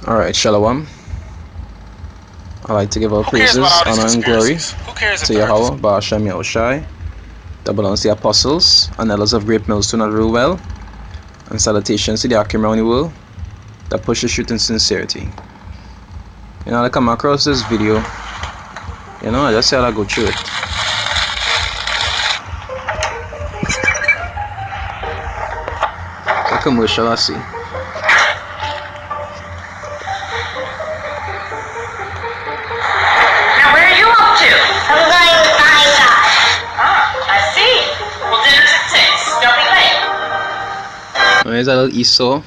Alright, Shalom. I like to give all Who cares praises, about all these honor, and glory conspiracies? Who cares if to the earth is... Yahweh, Ba'ashem Yahushai, that belongs to the apostles and elders of great mills to not rule well, and salutations to the Akim around the world that push the truth in sincerity. You know, I come across this video, I just said I go through it. A commercial I see. Now where are you off to? I'm going to find God. Ah, I see. Well, dinner's at 6. Don't be late. There's a little Esau.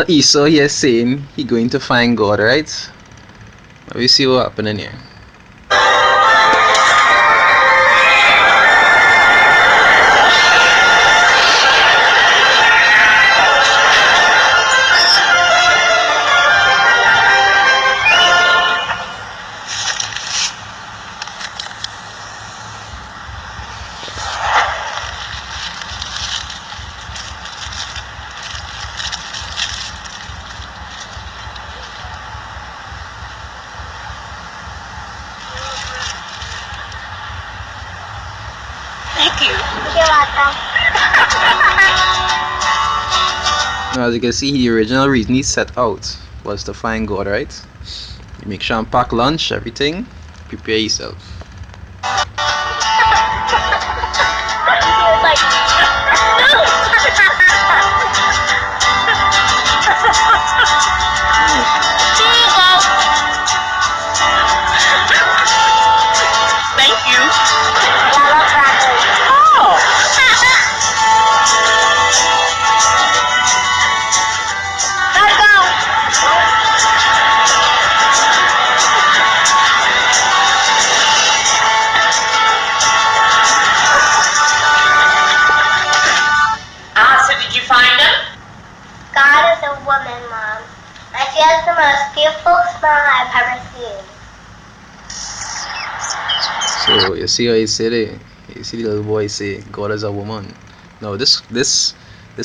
Esau here saying he going to find God, right? Let me see what happening here. Thank you. You're welcome. Now, as you can see, the original reason he set out was to find God, right? You make sure and pack lunch, everything, prepare yourself. Thank you. Yellow crackers. Oh. Let's go. So did you find him? God is a woman, Mom. And she has the most beautiful smile I've ever seen. So you see how he said it. You see the little boy say God is a woman. Now this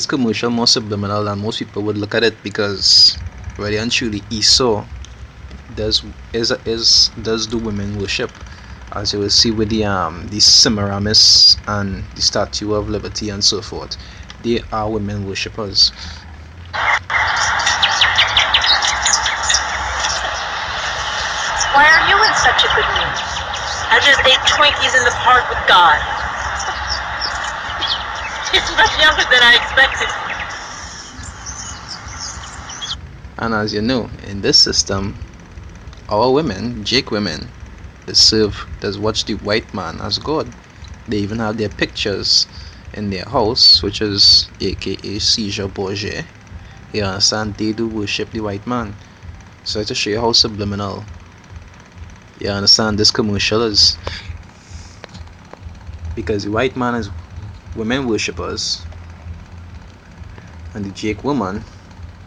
commercial more subliminal than most people would look at it, because really and truly Esau does do women worship, as you will see with the Semiramis and the Statue of Liberty and so forth. They are women worshippers. Why are you in such a good mood? I just ate Twinkies in the park with God. He's much younger than I expected. And as you know, in this system, our women, Jake women, they watch the white man as God. They even have their pictures in their house, which is aka Seizure Bourget. You understand? They do worship the white man. So to show you how subliminal, you understand, this commercial is. Because the white man is women worshippers, and the Jake woman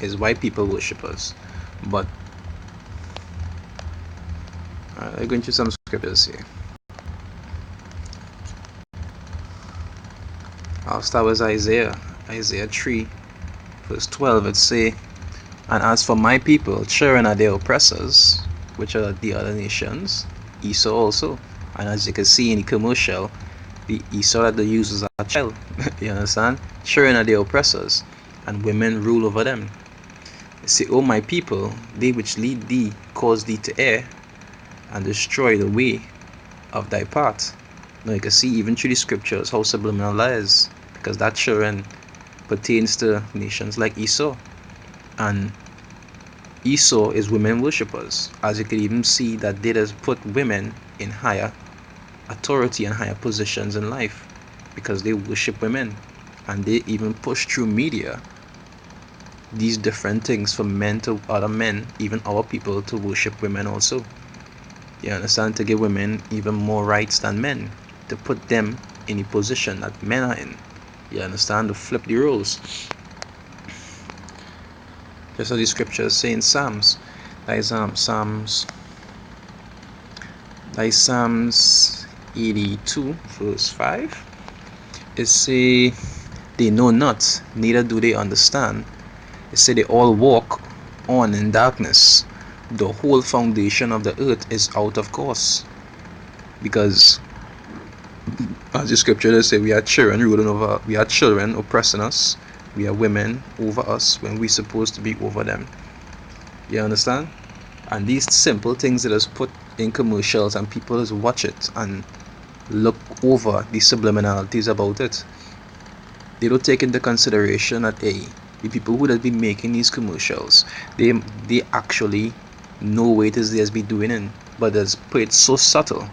is white people worshippers. But I'm going through some scriptures here. I'll start with Isaiah 3 verse 12. It say, and as for my people, children are their oppressors, which are the other nations, Esau also. And as you can see in the commercial, the Esau that they use is a child. You understand? Children are their oppressors, and women rule over them. It say, O my people, they which lead thee cause thee to err, and destroy the way of thy path. Now you can see even through the scriptures how subliminal that is, because that children pertains to nations like Esau. And Esau is women worshippers, as you can even see that they just put women in higher authority and higher positions in life, because they worship women, and they even push through media these different things for men to other men, even our people, to worship women also. You understand? To give women even more rights than men, to put them in a position that men are in. You understand? To flip the roles. Just as the scriptures say in Psalms. That is Psalms 82 verse 5. It say, they know not, neither do they understand. It say they all walk on in darkness, the whole foundation of the earth is out of course. Because as the scripture say, we are children ruling over, we are children oppressing us, we are women over us when we're supposed to be over them. You understand? And these simple things that is put in commercials, and people just watch it and look over the subliminalities about it. They don't take into consideration that the people who have been making these commercials, they actually know what it is they has been doing it, but it's put it so subtle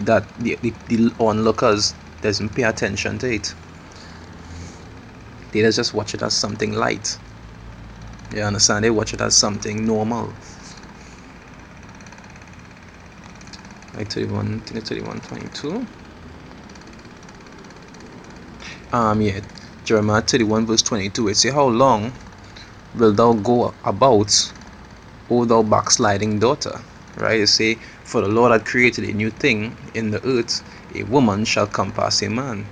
that the onlookers doesn't pay attention to it. They just watch it as something light. You understand? They watch it as something normal. Like 31:22. Yeah, Jeremiah 31 verse 22. It say, how long will thou go about, O thou backsliding daughter? Right? It say, for the Lord had created a new thing in the earth, a woman shall compass a man.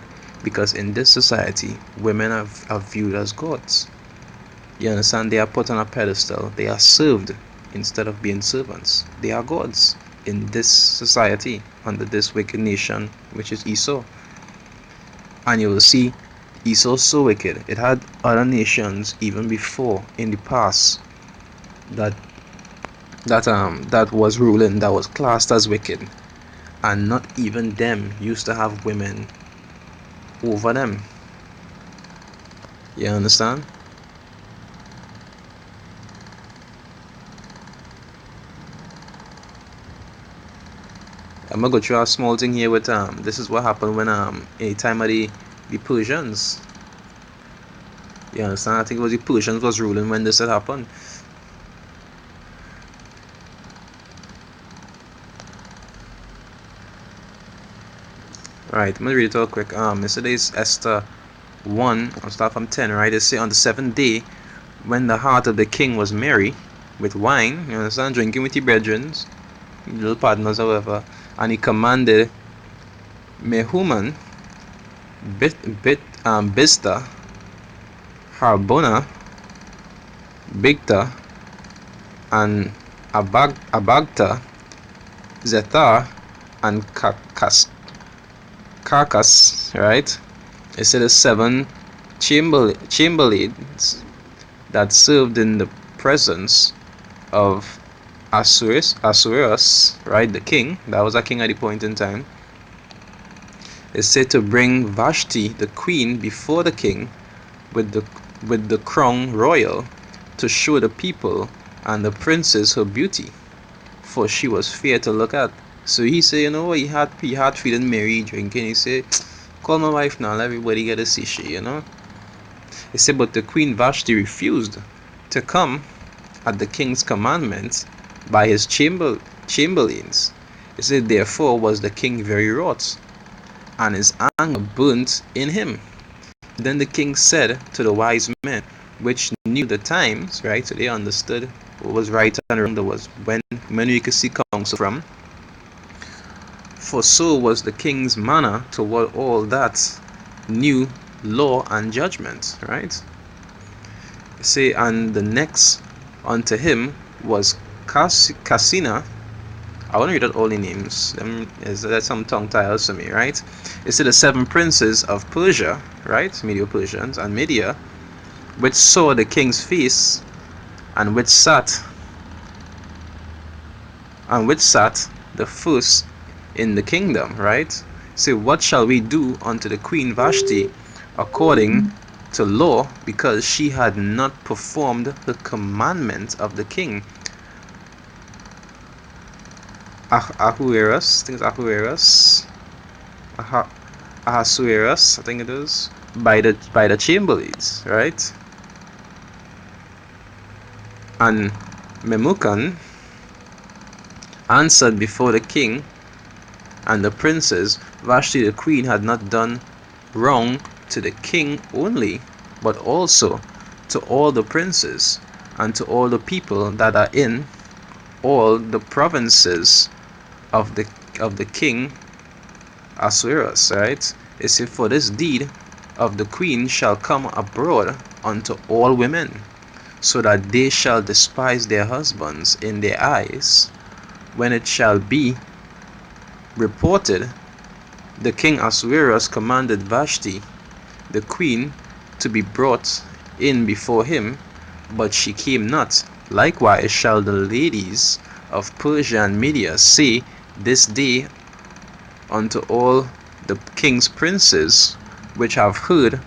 Because in this society, women are viewed as gods. You understand? They are put on a pedestal. They are served instead of being servants. They are gods in this society, under this wicked nation, which is Esau. And you will see Esau so wicked. It had other nations even before in the past that was ruling, that was classed as wicked, and not even them used to have women over them. You understand? I'm gonna go through a small thing here with this is what happened when in the time of the Persians. You understand? I think it was the Persians was ruling when this had happened. Right, I'm gonna read it all quick. Yesterday's Esther 1, I'll start from 10, right? They say on the 7th day, when the heart of the king was merry with wine, you understand, drinking with your brethren, little partners, however, and he commanded Mehuman, Bista, Harbona, Bigta, and Abagta, Zethar, and Carcass, right? It said the 7 chamberlains that served in the presence of Assuerus, right, the king, that was a king at the point in time. It said to bring Vashti, the queen, before the king with the crown royal, to show the people and the princes her beauty, for she was fair to look at. So he said, you know, he had feeling merry drinking. He said, call my wife now, let everybody get to see she, you know. He said, but the queen Vashti refused to come at the king's commandment by his chamberlains. He said, therefore was the king very wroth, and his anger burnt in him. Then the king said to the wise men, which knew the times, right? So they understood what was right and wrong. There was when you could see counsel from. For so was the king's manner toward all that knew law and judgment, right? Say, and the next unto him was Cassina. I want to read out all the names. There's some tongue titles to me, right? It said the 7 princes of Persia, right? Medo-Persians and Media, which saw the king's face, and which sat the first in the kingdom, right? Say, what shall we do unto the queen Vashti according to law, because she had not performed the commandment of the king Ahasuerus, I think it's Ahasuerus, I think it is, by the chamberlains, right? And Memucan answered before the king and the princes, Vashti the queen had not done wrong to the king only, but also to all the princes and to all the people that are in all the provinces of the king Ahasuerus, right? It says, for this deed of the queen shall come abroad unto all women, so that they shall despise their husbands in their eyes, when it shall be reported, the king Ahasuerus commanded Vashti, the queen, to be brought in before him, but she came not. Likewise shall the ladies of Persia and Media say this day unto all the king's princes which have heard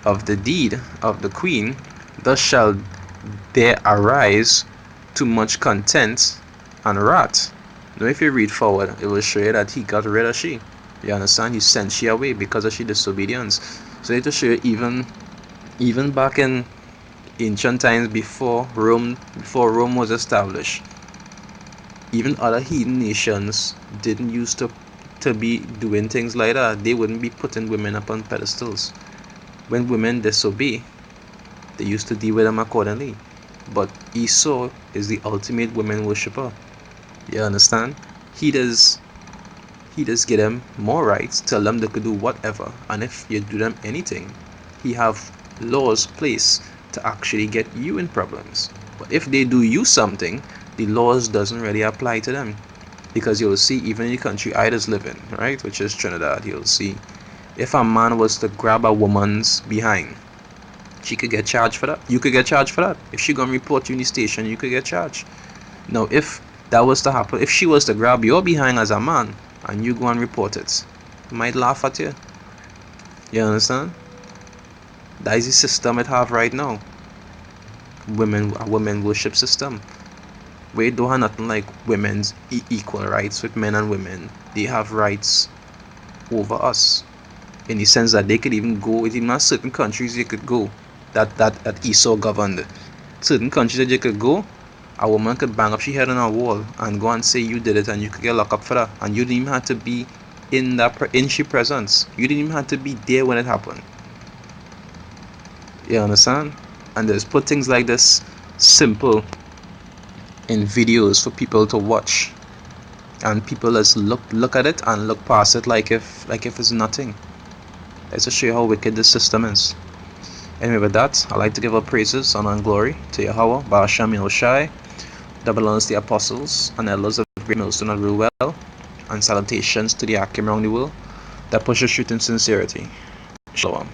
of the deed of the queen, thus shall there arise too much content and wrath. Now if you read forward, it will show you that he got rid of she. You understand? He sent she away because of she disobedience. So it will show you even back in ancient times before Rome was established, even other heathen nations didn't used to be doing things like that. They wouldn't be putting women up on pedestals. When women disobey, they used to deal with them accordingly. But Esau is the ultimate women worshipper. You understand? He does give them more rights, tell them they could do whatever, and if you do them anything, he have laws placed to actually get you in problems. But if they do you something, the laws doesn't really apply to them. Because you'll see, even in the country I just live in, right, which is Trinidad, you'll see if a man was to grab a woman's behind, she could get charged for that. You could get charged for that. If she gonna report you in the station, you could get charged. Now if that was to happen, if she was to grab your behind as a man and you go and report it, they might laugh at you. You understand? That is the system it have right now. A women worship system. We don't have nothing like women's equal rights with men and women. They have rights over us, in the sense that they could even go, even in certain countries they could go that Esau governed. Certain countries that you could go, a woman could bang up her head on a wall and go and say you did it, and you could get locked up for that, and you didn't even have to be in she presence. You didn't even have to be there when it happened. You understand? And there's put things like this simple in videos for people to watch, and people just look at it and look past it like if it's nothing. It's to show you how wicked this system is. Anyway, with that, I'd like to give all praises, honor and glory to Yahweh, Ba'asham Yahushai, that belongs to the apostles and elders of Great Millstone that rule well, and salutations to the Akim around the world that pushes truth in sincerity. Shalom.